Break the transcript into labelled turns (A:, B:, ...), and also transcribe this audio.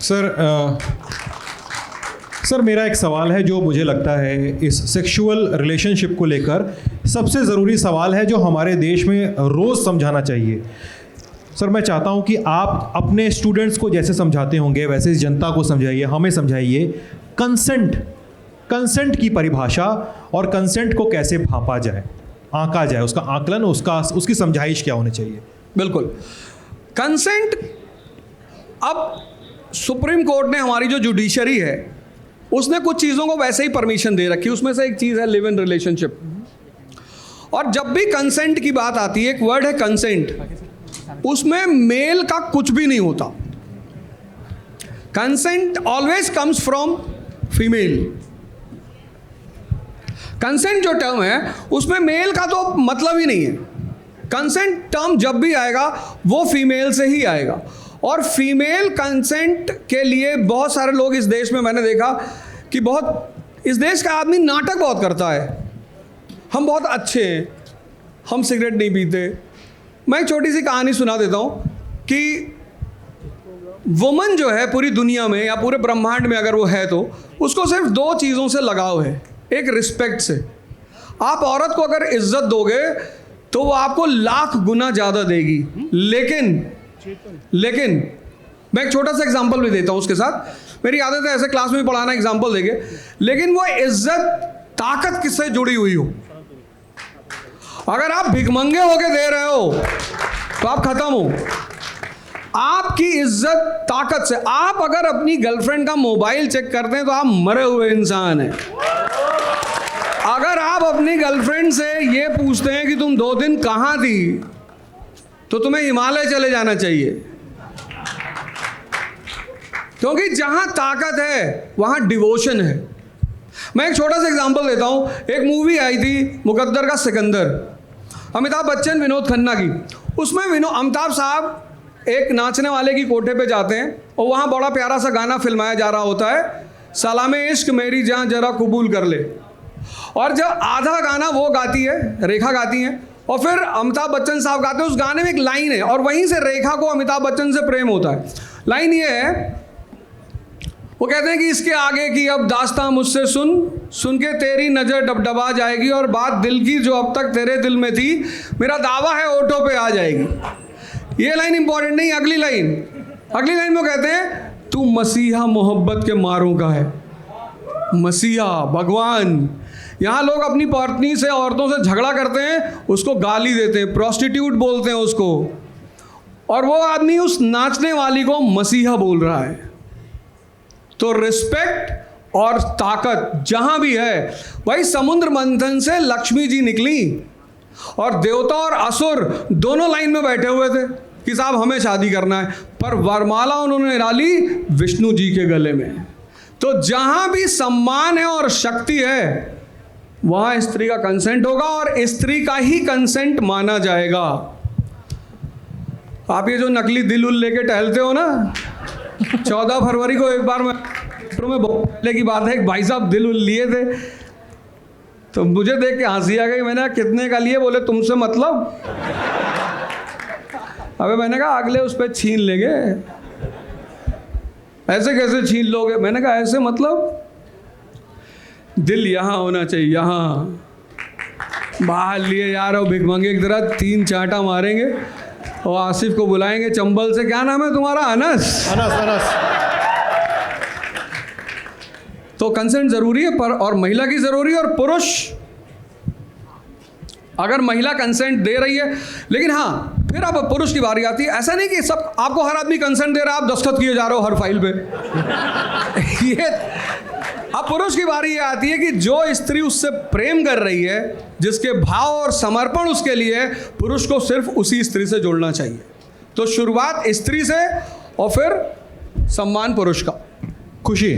A: Sir मेरा एक सवाल है जो मुझे लगता है इस सेक्सुअल रिलेशनशिप को लेकर सबसे ज़रूरी सवाल है जो हमारे देश में रोज़ समझाना चाहिए। सर मैं चाहता हूं कि आप अपने स्टूडेंट्स को जैसे समझाते होंगे वैसे इस जनता को समझाइए, हमें समझाइए कंसेंट की परिभाषा और कंसेंट को कैसे भांपा जाए, आंका जाए, उसका आकलन, उसकी समझाइश क्या होनी चाहिए।
B: बिल्कुल। कंसेंट, अब सुप्रीम कोर्ट ने, हमारी जो जुडिशरी है उसने कुछ चीज़ों को वैसे ही परमिशन दे रखी है। उसमें से एक चीज़ है लिव इन रिलेशनशिप। और जब भी कंसेंट की बात आती है, एक वर्ड है कंसेंट, उसमें मेल का कुछ भी नहीं होता। Consent always comes from female. Consent जो टर्म है उसमें मेल का तो मतलब ही नहीं है। कंसेंट टर्म जब भी आएगा वो फीमेल से ही आएगा। और फीमेल कंसेंट के लिए बहुत सारे लोग इस देश में, मैंने देखा कि इस देश का आदमी नाटक बहुत करता है। हम बहुत अच्छे हैं, हम सिगरेट नहीं पीते। मैं एक छोटी सी कहानी सुना देता हूँ कि वुमन जो है पूरी दुनिया में या पूरे ब्रह्मांड में अगर वो है तो उसको सिर्फ दो चीज़ों से लगाव है। एक रिस्पेक्ट से। आप औरत को अगर इज्जत दोगे तो वो आपको लाख गुना ज़्यादा देगी। लेकिन मैं एक छोटा सा एग्जांपल भी देता हूँ उसके साथ। मेरी आदत है ऐसे क्लास में भी पढ़ाना, एग्जांपल देके। लेकिन वो इज्जत ताकत किससे जुड़ी हुई हो। अगर आप भिखमंगे होके दे रहे हो तो आप खत्म हो। आपकी इज्जत ताकत से। आप अगर अपनी गर्लफ्रेंड का मोबाइल चेक करते हैं तो आप मरे हुए इंसान हैं। अगर आप अपनी गर्लफ्रेंड से ये पूछते हैं कि तुम 2 दिन कहाँ थी, तो तुम्हें हिमालय चले जाना चाहिए। क्योंकि जहां ताकत है वहां डिवोशन है। मैं एक छोटा सा एग्जांपल देता हूं। एक मूवी आई थी मुकद्दर का सिकंदर, अमिताभ बच्चन, विनोद खन्ना की। उसमें अमिताभ साहब एक नाचने वाले की कोठे पे जाते हैं और वहां बड़ा प्यारा सा गाना फिल्माया जा रहा होता है, सलामे इश्क मेरी जान जरा कबूल कर ले। और जब आधा गाना वो गाती है, रेखा गाती है, और फिर अमिताभ बच्चन साहब गाते हैं। उस गाने में एक लाइन है और वहीं से रेखा को अमिताभ बच्चन से प्रेम होता है। लाइन ये है, वो कहते हैं कि इसके आगे की अब दास्तां मुझसे सुन के तेरी नज़र डबडबा जाएगी, और बात दिल की जो अब तक तेरे दिल में थी, मेरा दावा है ओठों पे आ जाएगी। ये लाइन इंपॉर्टेंट नहीं। अगली लाइन में कहते हैं, तू मसीहा मोहब्बत के मारों का है। मसीहा, भगवान। यहाँ लोग अपनी पत्नी से, औरतों से झगड़ा करते हैं, उसको गाली देते हैं, प्रोस्टिट्यूट बोलते हैं उसको, और वो आदमी उस नाचने वाली को मसीहा बोल रहा है। तो रिस्पेक्ट और ताकत जहां भी है, भाई समुद्र मंथन से लक्ष्मी जी निकली और देवता और असुर दोनों लाइन में बैठे हुए थे कि साहब हमें शादी करना है, पर वरमाला उन्होंने डाली विष्णु जी के गले में। तो जहां भी सम्मान है और शक्ति है वहां स्त्री का कंसेंट होगा और स्त्री का ही कंसेंट माना जाएगा। आप ये जो नकली दिल उल लेके टहलते हो ना, 14 फरवरी को एक बार मैं पहले की बात है, एक भाई साहब दिल उल लिए थे, तो मुझे देख के हंसी आ गई। मैंने कहा कितने का लिए? बोले तुमसे मतलब। अबे मैंने कहा अगले उस पर छीन लेंगे। ऐसे कैसे छीन लोगे? मैंने कहा ऐसे मतलब दिल यहाँ होना चाहिए, यहाँ। बाहर लिए जा रहे हो भिखमंगे की तरह, 3 चांटा मारेंगे और आसिफ को बुलाएंगे चंबल से, क्या नाम है तुम्हारा? अनस। तो कंसेंट जरूरी है, पर और महिला की जरूरी है, और पुरुष अगर महिला कंसेंट दे रही है, लेकिन हाँ फिर अब पुरुष की बारी आती है। ऐसा नहीं कि सब आपको हर आदमी कंसेंट दे रहा है, आप दस्तखत किए जा रहे हो हर फाइल पे। ये अब पुरुष की बारी ये आती है कि जो स्त्री उससे प्रेम कर रही है, जिसके भाव और समर्पण उसके लिए है, पुरुष को सिर्फ उसी स्त्री से जुड़ना चाहिए। तो शुरुआत स्त्री से और फिर सम्मान पुरुष का।
A: खुशी।